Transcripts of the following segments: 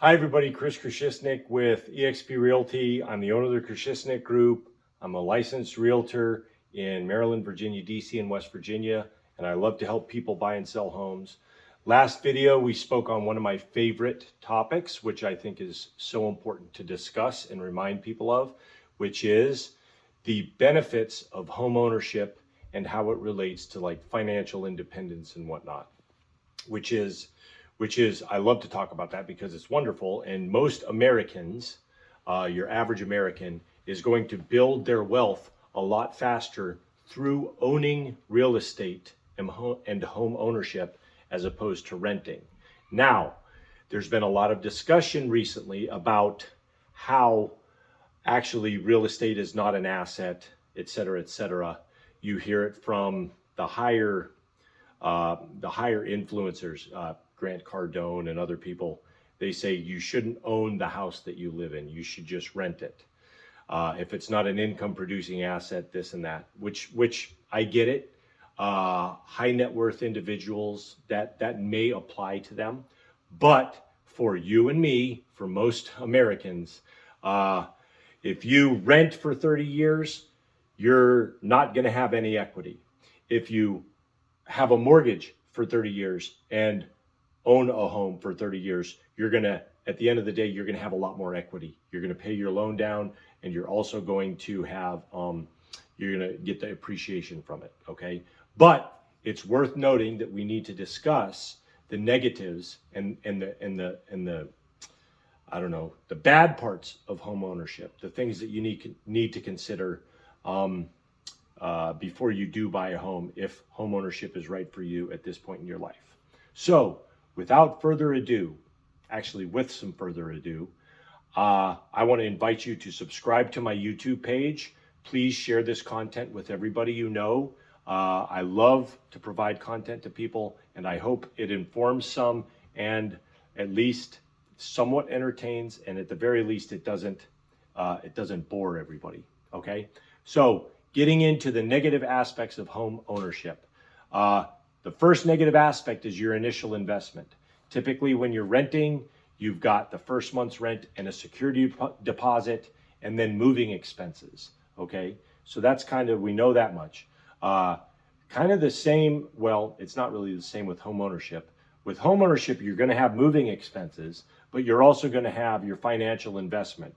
Hi everybody, Chris Krashisnik with eXp Realty. I'm the owner of the Krashisnik Group. I'm a licensed realtor in Maryland, Virginia, DC, and West Virginia, and I love to help people buy and sell homes. Last video, we spoke on one of my favorite topics, which I think is so important to discuss and remind people of, which is the benefits of home ownership and how it relates to like financial independence and whatnot, which is I love to talk about that because it's wonderful. And most Americans, your average American, is going to build their wealth a lot faster through owning real estate and home ownership as opposed to renting. Now, there's been a lot of discussion recently about how actually real estate is not an asset, et cetera, et cetera. You hear it from the higher influencers, Grant Cardone and other people. They say you shouldn't own the house that you live in. You should just rent it. If it's not an income producing asset, this and that, which I get it. High net worth individuals, that may apply to them. But for you and me, for most Americans, if you rent for 30 years, you're not going to have any equity. If you have a mortgage for 30 years and own a home for 30 years, you're going to, at the end of the day, you're going to have a lot more equity. You're going to pay your loan down, and you're also going to have, you're going to get the appreciation from it. Okay. But it's worth noting that we need to discuss the negatives and the I don't know, the bad parts of home ownership, the things that you need to consider before you do buy a home, if home ownership is right for you at this point in your life. So without further ado, actually with some further ado, I want to invite you to subscribe to my YouTube page. Please share this content with everybody you know. I love to provide content to people, and I hope it informs some and at least somewhat entertains, and at the very least it doesn't bore everybody. Okay, so getting into the negative aspects of home ownership. The first negative aspect is your initial investment. Typically when you're renting, you've got the first month's rent and a security deposit and then moving expenses. Okay, so that's kind of, we know that much. Kind of the same, well, it's not really the same with home ownership. With home ownership, you're going to have moving expenses, but you're also going to have your financial investment,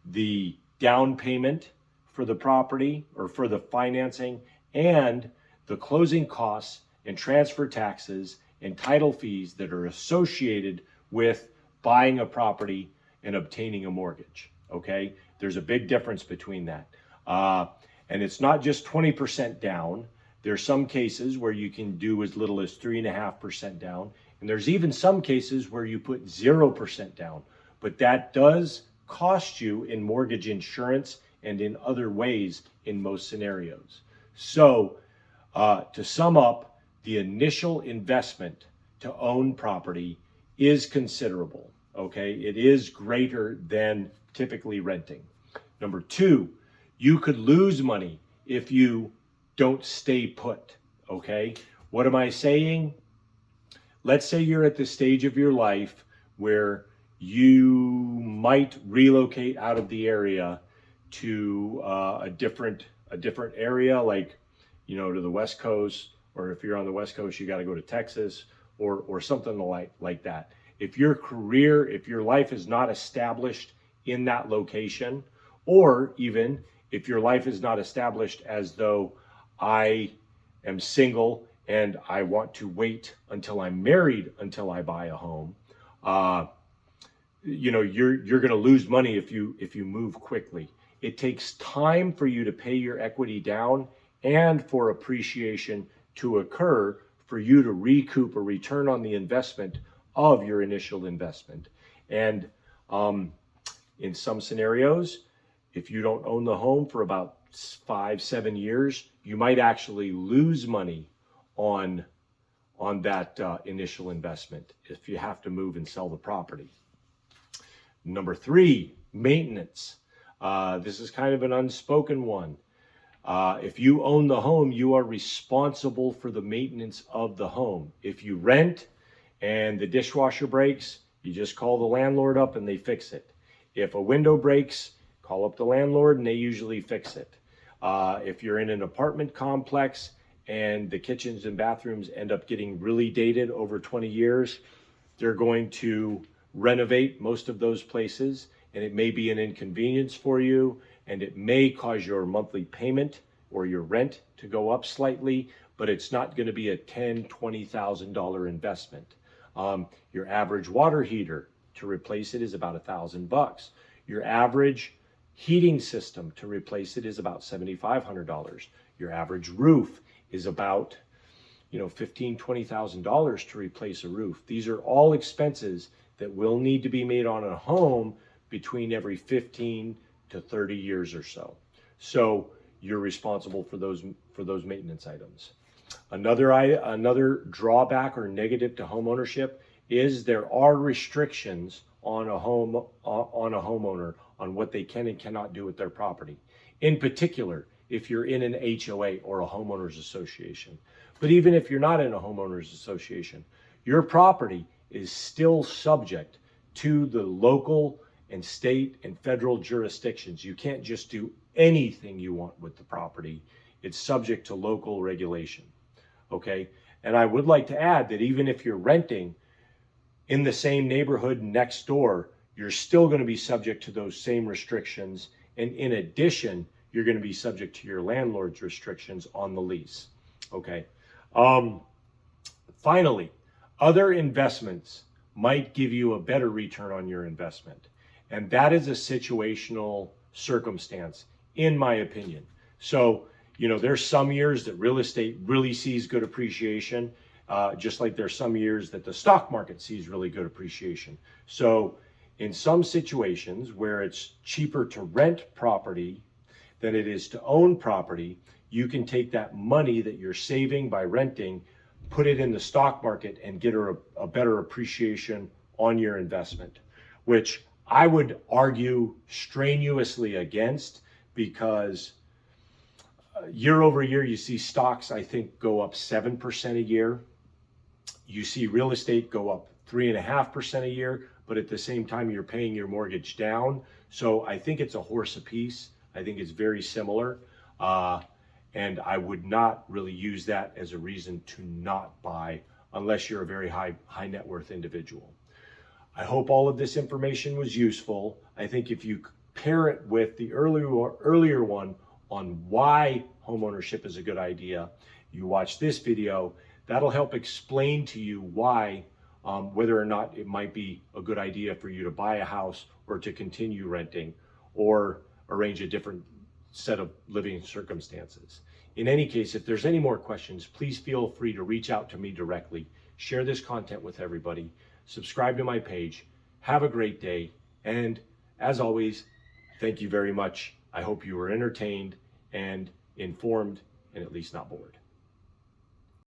the down payment for the property or for the financing, and the closing costs and transfer taxes and title fees that are associated with buying a property and obtaining a mortgage. Okay, there's a big difference between that. And it's not just 20% down. There's some cases where you can do as little as 3.5% down. And there's even some cases where you put 0% down, but that does cost you in mortgage insurance and in other ways in most scenarios. So to sum up, the initial investment to own property is considerable. Okay, it is greater than typically renting. Number two, you could lose money if you don't stay put. Okay, what am I saying? Let's say you're at the stage of your life where you might relocate out of the area to a different area, like, you know, to the West Coast, or if you're on the West Coast, you got to go to Texas or something like that. If your life is not established in that location, or even if your life is not established as though I am single and I want to wait until I'm married until I buy a home, you know, you're going to lose money if you move quickly. It takes time for you to pay your equity down and for appreciation to occur for you to recoup a return on the investment of your initial investment. And in some scenarios, if you don't own the home for about 5-7 years, you might actually lose money on that initial investment if you have to move and sell the property. Number three, maintenance. This is kind of an unspoken one. If you own the home, you are responsible for the maintenance of the home. If you rent and the dishwasher breaks, You just call the landlord up and they fix it. If a window breaks, call up the landlord and they usually fix it. If you're in an apartment complex and the kitchens and bathrooms end up getting really dated over 20 years, they're going to renovate most of those places, and it may be an inconvenience for you, and it may cause your monthly payment or your rent to go up slightly, but it's not going to be a $10,000, $20,000 investment. Your average water heater to replace it is about $1,000. Your average heating system to replace it is about $7,500. Your average roof is about $15,000, $20,000 to replace a roof. These are all expenses that will need to be made on a home between every 15 to 30 years or so. So you're responsible for those maintenance items. Another drawback or negative to home ownership is there are restrictions on a homeowner on what they can and cannot do with their property. In particular, if you're in an HOA or a homeowners association. But even if you're not in a homeowners association, your property is still subject to the local and state and federal jurisdictions. You can't just do anything you want with the property. It's subject to local regulation. Okay. And I would like to add that even if you're renting in the same neighborhood next door, you're still going to be subject to those same restrictions. And in addition, you're going to be subject to your landlord's restrictions on the lease. Okay. Finally, other investments might give you a better return on your investment. And that is a situational circumstance, in my opinion. So, there's some years that real estate really sees good appreciation, just like there's some years that the stock market sees really good appreciation. So in some situations where it's cheaper to rent property than it is to own property, you can take that money that you're saving by renting, put it in the stock market and get a better appreciation on your investment, which I would argue strenuously against, because year over year, you see stocks, I think, go up 7% a year. You see real estate go up 3.5% a year, but at the same time, you're paying your mortgage down. So I think it's a horse apiece. I think it's very similar. And I would not really use that as a reason to not buy unless you're a very high net worth individual. I hope all of this information was useful. I think if you pair it with the earlier one on why homeownership is a good idea, you watch this video, that'll help explain to you why, whether or not it might be a good idea for you to buy a house or to continue renting or arrange a different set of living circumstances. In any case, if there's any more questions, please feel free to reach out to me directly. Share this content with everybody. Subscribe to my page. Have a great day. And as always, thank you very much. I hope you were entertained and informed and at least not bored.